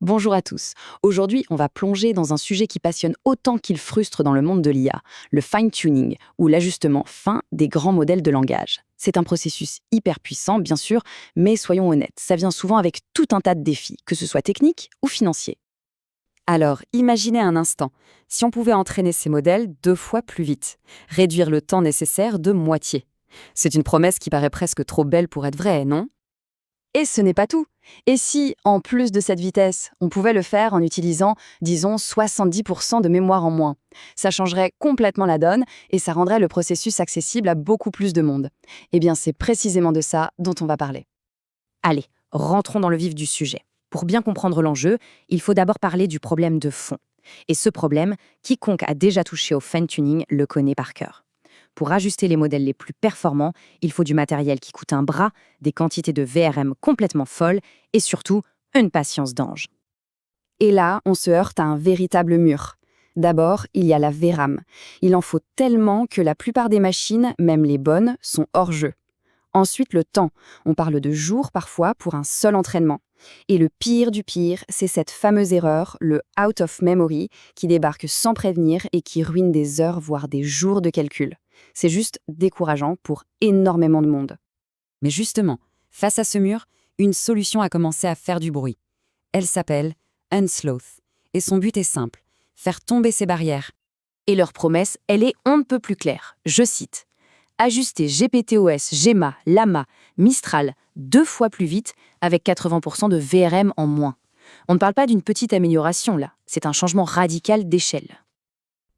Bonjour à tous. Aujourd'hui, on va plonger dans un sujet qui passionne autant qu'il frustre dans le monde de l'IA, le fine-tuning, ou l'ajustement fin des grands modèles de langage. C'est un processus hyper puissant, bien sûr, mais soyons honnêtes, ça vient souvent avec tout un tas de défis, que ce soit techniques ou financiers. Alors, imaginez un instant, si on pouvait entraîner ces modèles 2 fois plus vite, réduire le temps nécessaire de moitié. C'est une promesse qui paraît presque trop belle pour être vraie, non? Et ce n'est pas tout. Et si, en plus de cette vitesse, on pouvait le faire en utilisant, disons, 70% de mémoire en moins? Ça changerait complètement la donne et ça rendrait le processus accessible à beaucoup plus de monde. Eh bien, c'est précisément de ça dont on va parler. Allez, rentrons dans le vif du sujet. Pour bien comprendre l'enjeu, il faut d'abord parler du problème de fond. Et ce problème, quiconque a déjà touché au fine-tuning le connaît par cœur. Pour ajuster les modèles les plus performants, il faut du matériel qui coûte un bras, des quantités de VRM complètement folles et surtout une patience d'ange. Et là, on se heurte à un véritable mur. D'abord, il y a la VRAM. Il en faut tellement que la plupart des machines, même les bonnes, sont hors jeu. Ensuite, le temps. On parle de jours parfois pour un seul entraînement. Et le pire du pire, c'est cette fameuse erreur, le out of memory, qui débarque sans prévenir et qui ruine des heures, voire des jours de calcul. C'est juste décourageant pour énormément de monde. Mais justement, face à ce mur, une solution a commencé à faire du bruit. Elle s'appelle Unsloth. Et son but est simple, faire tomber ces barrières. Et leur promesse, elle est on ne peut plus claire. Je cite. Ajuster GPTOS, Gemma, Llama, Mistral 2 fois plus vite avec 80% de VRM en moins. On ne parle pas d'une petite amélioration là, c'est un changement radical d'échelle.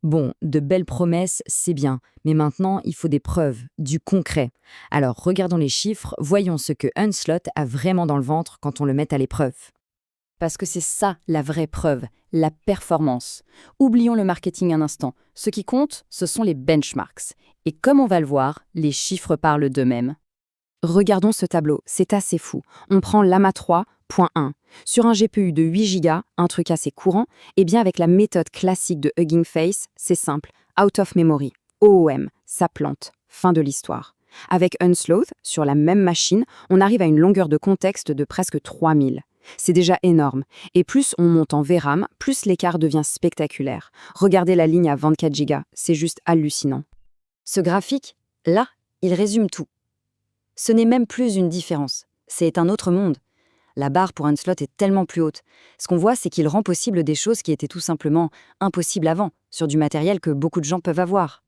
Bon, de belles promesses, c'est bien, mais maintenant, il faut des preuves, du concret. Alors, regardons les chiffres, voyons ce que Unsloth a vraiment dans le ventre quand on le met à l'épreuve. Parce que c'est ça la vraie preuve, la performance. Oublions le marketing un instant. Ce qui compte, ce sont les benchmarks. Et comme on va le voir, les chiffres parlent d'eux-mêmes. Regardons ce tableau, c'est assez fou. On prend Llama 3.1. Sur un GPU de 8 Go, un truc assez courant, et bien avec la méthode classique de Hugging Face, c'est simple, out of memory, OOM, ça plante, fin de l'histoire. Avec Unsloth, sur la même machine, on arrive à une longueur de contexte de presque 3000. C'est déjà énorme. Et plus on monte en VRAM, plus l'écart devient spectaculaire. Regardez la ligne à 24 Go, c'est juste hallucinant. Ce graphique, là, il résume tout. Ce n'est même plus une différence, c'est un autre monde. La barre pour Unsloth est tellement plus haute. Ce qu'on voit, c'est qu'il rend possible des choses qui étaient tout simplement impossibles avant, sur du matériel que beaucoup de gens peuvent avoir.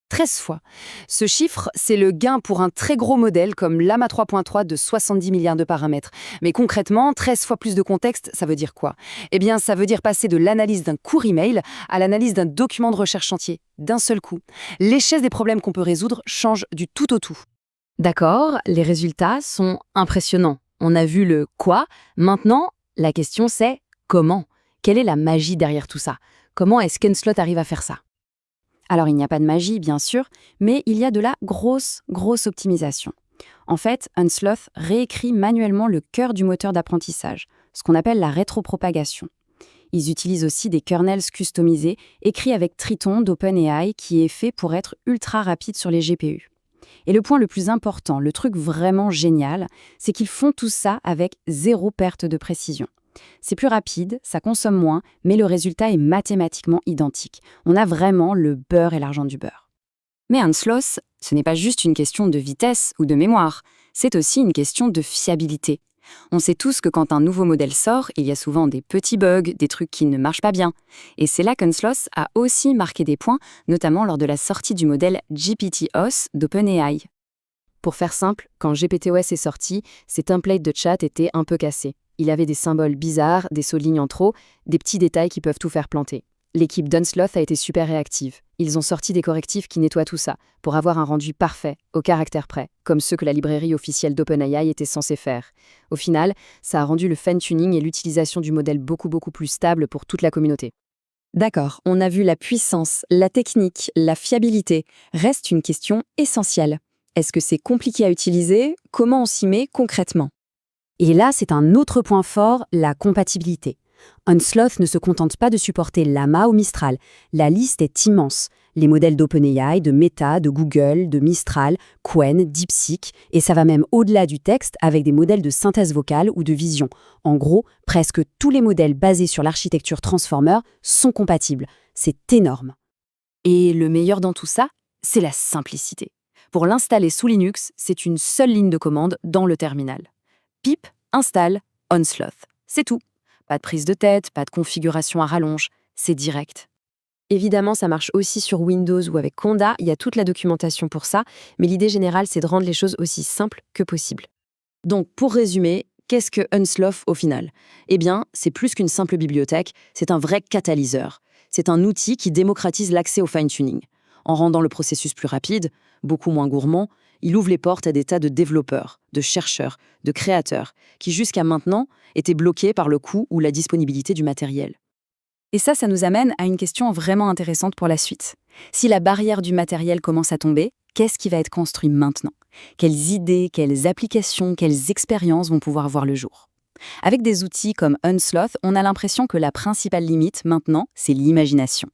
13 fois. Ce chiffre, c'est le gain pour un très gros modèle comme Llama 3.3 de 70 milliards de paramètres. Mais concrètement, 13 fois plus de contexte, ça veut dire quoi? Eh bien, ça veut dire passer de l'analyse d'un court email à l'analyse d'un document de recherche entier, d'un seul coup. L'échelle des problèmes qu'on peut résoudre change du tout au tout. D'accord, les résultats sont impressionnants. On a vu le quoi. Maintenant, la question c'est comment? Quelle est la magie derrière tout ça? Comment est-ce qu'Unsloth arrive à faire ça? Alors, il n'y a pas de magie, bien sûr, mais il y a de la grosse optimisation. En fait, Unsloth réécrit manuellement le cœur du moteur d'apprentissage, ce qu'on appelle la rétropropagation. Ils utilisent aussi des kernels customisés, écrits avec Triton d'OpenAI, qui est fait pour être ultra rapide sur les GPU. Et le point le plus important, le truc vraiment génial, c'est qu'ils font tout ça avec zéro perte de précision. C'est plus rapide, ça consomme moins, mais le résultat est mathématiquement identique. On a vraiment le beurre et l'argent du beurre. Mais Unsloth, ce n'est pas juste une question de vitesse ou de mémoire, c'est aussi une question de fiabilité. On sait tous que quand un nouveau modèle sort, il y a souvent des petits bugs, des trucs qui ne marchent pas bien. Et c'est là qu'Unsloth a aussi marqué des points, notamment lors de la sortie du modèle GPTOS d'OpenAI. Pour faire simple, quand GPTOS est sorti, ses templates de chat étaient un peu cassés. Il avait des symboles bizarres, des soulignes en trop, des petits détails qui peuvent tout faire planter. L'équipe d'Unsloth a été super réactive. Ils ont sorti des correctifs qui nettoient tout ça, pour avoir un rendu parfait, au caractère près, comme ceux que la librairie officielle d'OpenAI était censée faire. Au final, ça a rendu le fine-tuning et l'utilisation du modèle beaucoup plus stable pour toute la communauté. D'accord, on a vu la puissance, la technique, la fiabilité. Reste une question essentielle. Est-ce que c'est compliqué à utiliser? Comment on s'y met concrètement? Et là, c'est un autre point fort, la compatibilité. Unsloth ne se contente pas de supporter Llama ou Mistral. La liste est immense. Les modèles d'OpenAI, de Meta, de Google, de Mistral, Qwen, DeepSeek, et ça va même au-delà du texte avec des modèles de synthèse vocale ou de vision. En gros, presque tous les modèles basés sur l'architecture Transformer sont compatibles. C'est énorme. Et le meilleur dans tout ça, c'est la simplicité. Pour l'installer sous Linux, c'est une seule ligne de commande dans le terminal. Pip, installe, Onslaught. C'est tout. Pas de prise de tête, pas de configuration à rallonge, c'est direct. Évidemment, ça marche aussi sur Windows ou avec Conda, il y a toute la documentation pour ça, mais l'idée générale, c'est de rendre les choses aussi simples que possible. Donc, pour résumer, qu'est-ce que Onslaught au final? Eh bien, c'est plus qu'une simple bibliothèque, c'est un vrai catalyseur. C'est un outil qui démocratise l'accès au fine-tuning. En rendant le processus plus rapide, beaucoup moins gourmand, il ouvre les portes à des tas de développeurs, de chercheurs, de créateurs, qui jusqu'à maintenant étaient bloqués par le coût ou la disponibilité du matériel. Et ça nous amène à une question vraiment intéressante pour la suite. Si la barrière du matériel commence à tomber, qu'est-ce qui va être construit maintenant? Quelles idées, quelles applications, quelles expériences vont pouvoir voir le jour? Avec des outils comme Onslaught, on a l'impression que la principale limite, maintenant, c'est l'imagination.